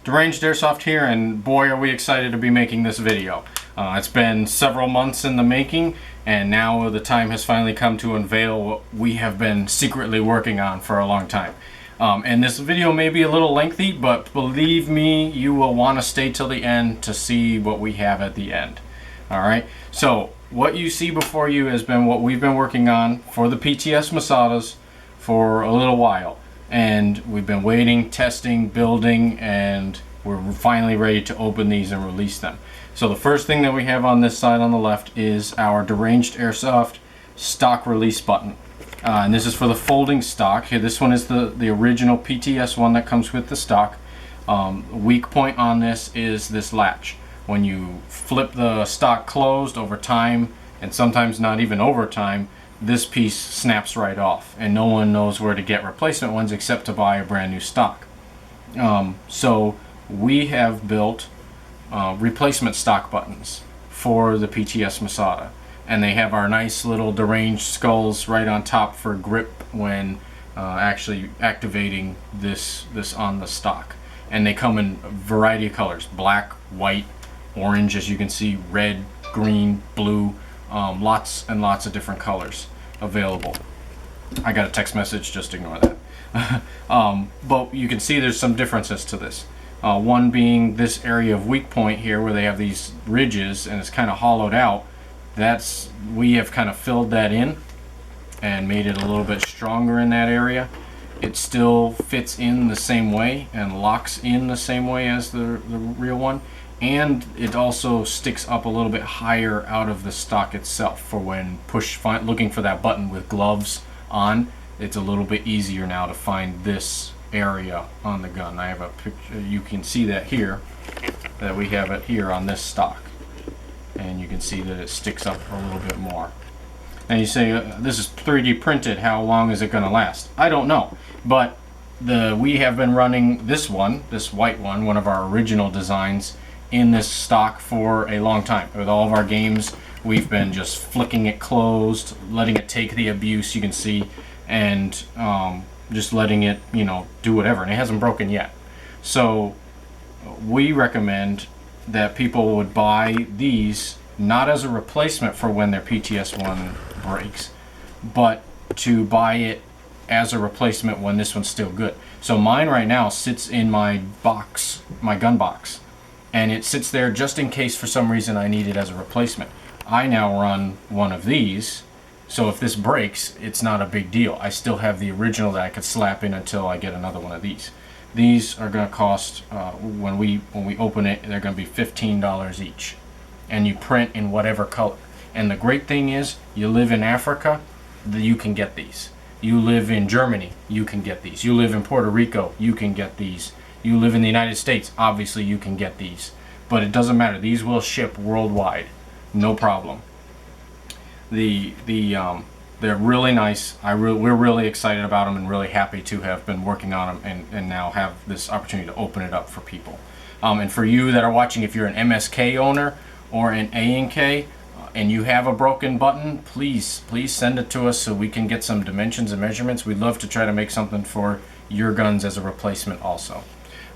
Deranged Airsoft here, and boy are we excited to be making this video. It's been several months in the making, and now the time has finally come to unveil what we have been secretly working on for a long time. And this video may be a little lengthy, but believe me, you will want to stay till the end to see what we have at the end. Alright, so what you see before you has been what we've been working on for the PTS Masadas for a little while. And we've been waiting, testing, building, and we're finally ready to open these and release them. So the first thing that we have on this side on the left is our Deranged Airsoft stock release button. And this is for the folding stock. Here, this one is the original PTS one that comes with the stock. Weak point on this is this latch. When you flip the stock closed over time, and sometimes not even over time, this piece snaps right off, and no one knows where to get replacement ones except to buy a brand new stock. So we have built replacement stock buttons for the PTS Masada, and they have our nice little deranged skulls right on top for grip when actually activating this on the stock. And they come in a variety of colors: black, white, orange, as you can see, red, green, blue, lots and lots of different colors available. I got a text message, just ignore that. But you can see there's some differences to this. One being this area of weak point here where they have these ridges and it's kind of hollowed out. We have kind of filled that in and made it a little bit stronger in that area. It still fits in the same way and locks in the same way as the real one. And it also sticks up a little bit higher out of the stock itself for when looking for that button with gloves on. It's a little bit easier now to find this area on the gun. I have a picture, you can see that here, that we have it here on this stock. And you can see that it sticks up a little bit more. And you say, this is 3D printed, how long is it going to last? I don't know, but we have been running this white one of our original designs, in this stock for a long time. With all of our games, we've been just flicking it closed, letting it take the abuse, you can see, and just letting it, do whatever, and it hasn't broken yet. So we recommend that people would buy these not as a replacement for when their PTS one breaks, but to buy it as a replacement when this one's still good. So mine right now sits in my box, my gun box, and it sits there just in case for some reason I need it as a replacement. I now run one of these, so if this breaks, it's not a big deal. I still have the original that I could slap in until I get another one of these. These are going to cost, when we open it, they're going to be $15 each. And you print in whatever color. And the great thing is, you live in Africa, you can get these. You live in Germany, you can get these. You live in Puerto Rico, you can get these. You live in the United States, obviously you can get these. But it doesn't matter, these will ship worldwide, no problem. They're really nice. We're really excited about them and really happy to have been working on them and now have this opportunity to open it up for people. And for you that are watching, if you're an MSK owner or an A&K and you have a broken button, please send it to us so we can get some dimensions and measurements. We'd love to try to make something for your guns as a replacement also.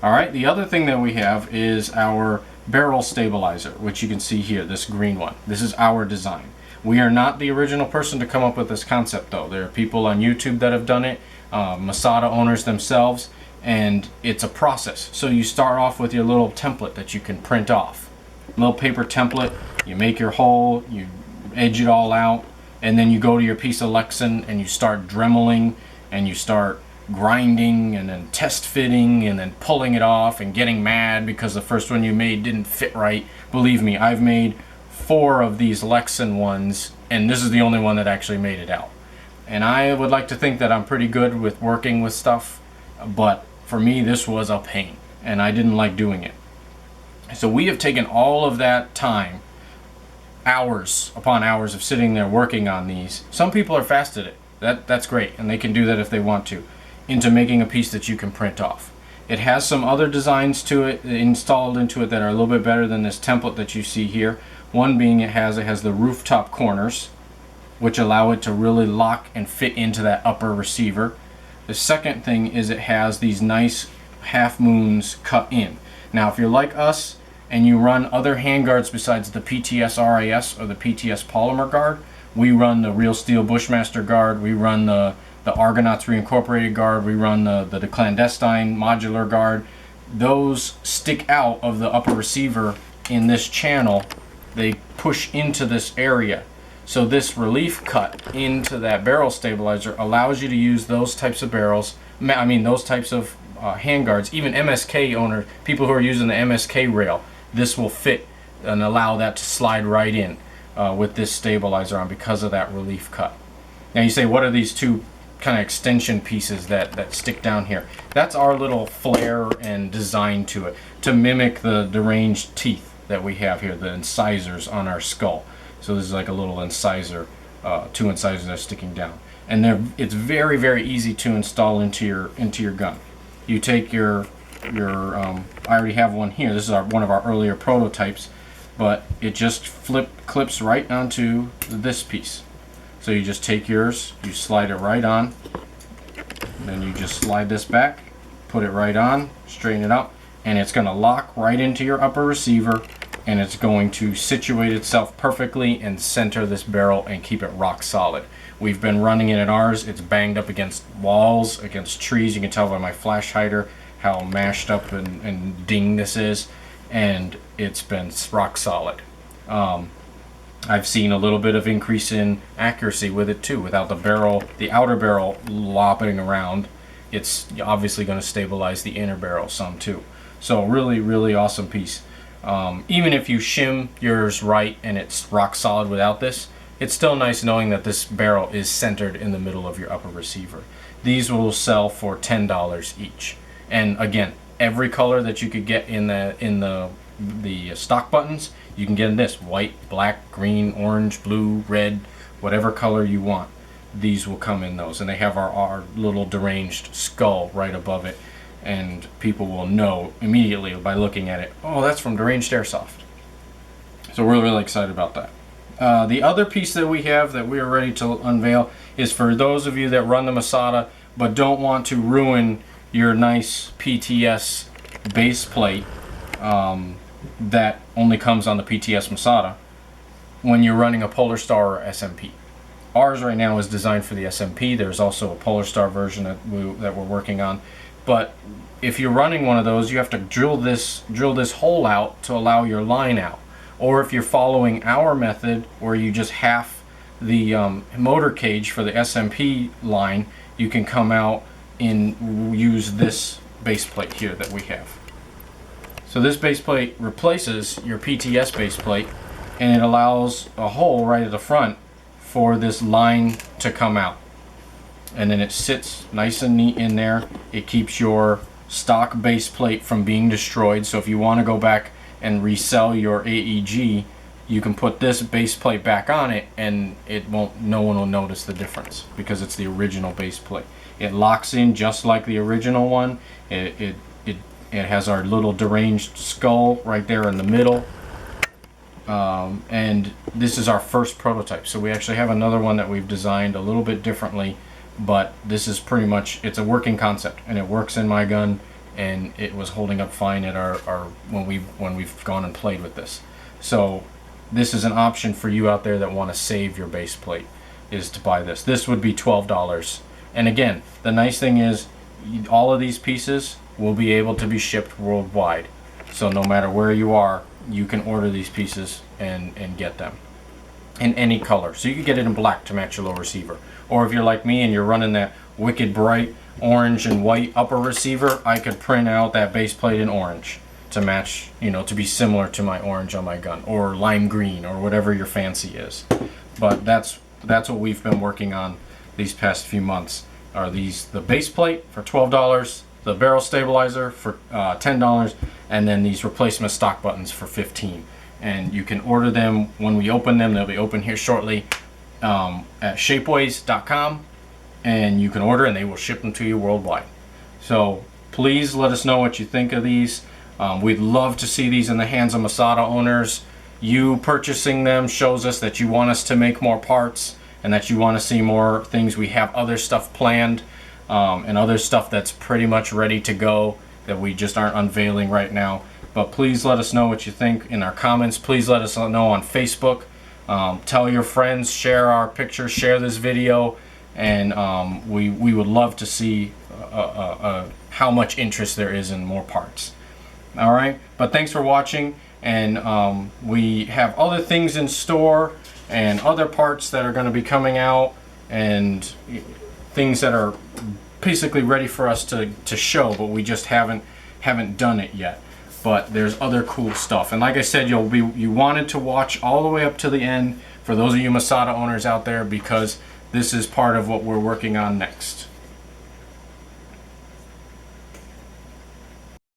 Alright, the other thing that we have is our barrel stabilizer, which you can see here, this green one. This is our design. We are not the original person to come up with this concept though. There are people on YouTube that have done it, Masada owners themselves, and it's a process. So you start off with your little template that you can print off. Little paper template, you make your hole, you edge it all out, and then you go to your piece of Lexan and you start dremeling and you start grinding and then test fitting and then pulling it off and getting mad because the first one you made didn't fit right. Believe me, I've made 4 of these Lexan ones and this is the only one that actually made it out. And I would like to think that I'm pretty good with working with stuff, but for me this was a pain and I didn't like doing it. So we have taken all of that time, hours upon hours of sitting there working on these. Some people are fast at it. That's great, and they can do that if they want to, into making a piece that you can print off. It has some other designs to it installed into it that are a little bit better than this template that you see here. One being it has the rooftop corners, which allow it to really lock and fit into that upper receiver. The second thing is it has these nice half moons cut in. Now, if you're like us and you run other handguards besides the PTS RIS or the PTS Polymer Guard, we run the Real Steel Bushmaster Guard, we run the Argonauts Reincorporated Guard, we run the Clandestine Modular Guard. Those stick out of the upper receiver in this channel. They push into this area. So this relief cut into that barrel stabilizer allows you to use those types of barrels, those types of handguards, even MSK owners, people who are using the MSK rail, this will fit and allow that to slide right in with this stabilizer on because of that relief cut. Now you say, what are these two kind of extension pieces that stick down here? That's our little flair and design to it, to mimic the deranged teeth that we have here, the incisors on our skull. So this is like a little incisor, two incisors that are sticking down, and it's very, very easy to install into your gun. You take your I already have one here. This is one of our earlier prototypes, but it just clips right onto this piece. So you just take yours, you slide it right on, then you just slide this back, put it right on, straighten it out, and it's going to lock right into your upper receiver, and it's going to situate itself perfectly and center this barrel and keep it rock solid. We've been running it in ours. It's banged up against walls, against trees. You can tell by my flash hider how mashed up and ding this is, and it's been rock solid. I've seen a little bit of increase in accuracy with it too. Without the outer barrel lopping around, it's obviously going to stabilize the inner barrel some too. So really, really awesome piece. Even if you shim yours right and it's rock solid without this, it's still nice knowing that this barrel is centered in the middle of your upper receiver. These will sell for $10 each. And again, every color that you could get in the stock buttons, you can get in this: white, black, green, orange, blue, red, whatever color you want. These will come in those, and they have our little deranged skull right above it, and people will know immediately by looking at it, oh, that's from Deranged Airsoft. So we're really excited about that. The other piece that we have that we are ready to unveil is for those of you that run the Masada but don't want to ruin your nice PTS base plate that only comes on the PTS Masada when you're running a Polar Star or SMP. Ours right now is designed for the SMP. There's also a Polar Star version that we're working on. But if you're running one of those, you have to drill this hole out to allow your line out. Or if you're following our method, where you just half the motor cage for the SMP line, you can come out and use this base plate here that we have. So this base plate replaces your PTS base plate, and it allows a hole right at the front for this line to come out. And then it sits nice and neat in there. It keeps your stock base plate from being destroyed. So if you want to go back and resell your AEG, you can put this base plate back on it, and no one will notice the difference because it's the original base plate. It locks in just like the original one. It has our little deranged skull right there in the middle. And this is our first prototype. So we actually have another one that we've designed a little bit differently, but this is pretty much, it's a working concept, and it works in my gun, and it was holding up fine at our when we've gone and played with this. So this is an option for you out there that want to save your base plate, is to buy this. This would be $12. And again, the nice thing is all of these pieces will be able to be shipped worldwide. So no matter where you are, you can order these pieces and get them in any color. So you can get it in black to match your low receiver. Or if you're like me and you're running that wicked bright orange and white upper receiver, I could print out that base plate in orange to match, to be similar to my orange on my gun, or lime green, or whatever your fancy is. But that's what we've been working on these past few months. Are the base plate for $12, the barrel stabilizer for $10, and then these replacement stock buttons for $15. And you can order them when we open them. They'll be open here shortly at shapeways.com, and you can order and they will ship them to you worldwide. So please let us know what you think of these. We'd love to see these in the hands of Masada owners. You purchasing them shows us that you want us to make more parts and that you want to see more things. We have other stuff planned, and other stuff that's pretty much ready to go that we just aren't unveiling right now. but please let us know what you think in our comments. Please let us know on Facebook. Tell your friends, share our pictures, share this video, and we would love to see how much interest there is in more parts. All right, but thanks for watching, and we have other things in store and other parts that are going to be coming out, and things that are basically ready for us to show, but we just haven't done it yet. But there's other cool stuff, and like I said, you wanted to watch all the way up to the end for those of you Masada owners out there, because this is part of what we're working on next.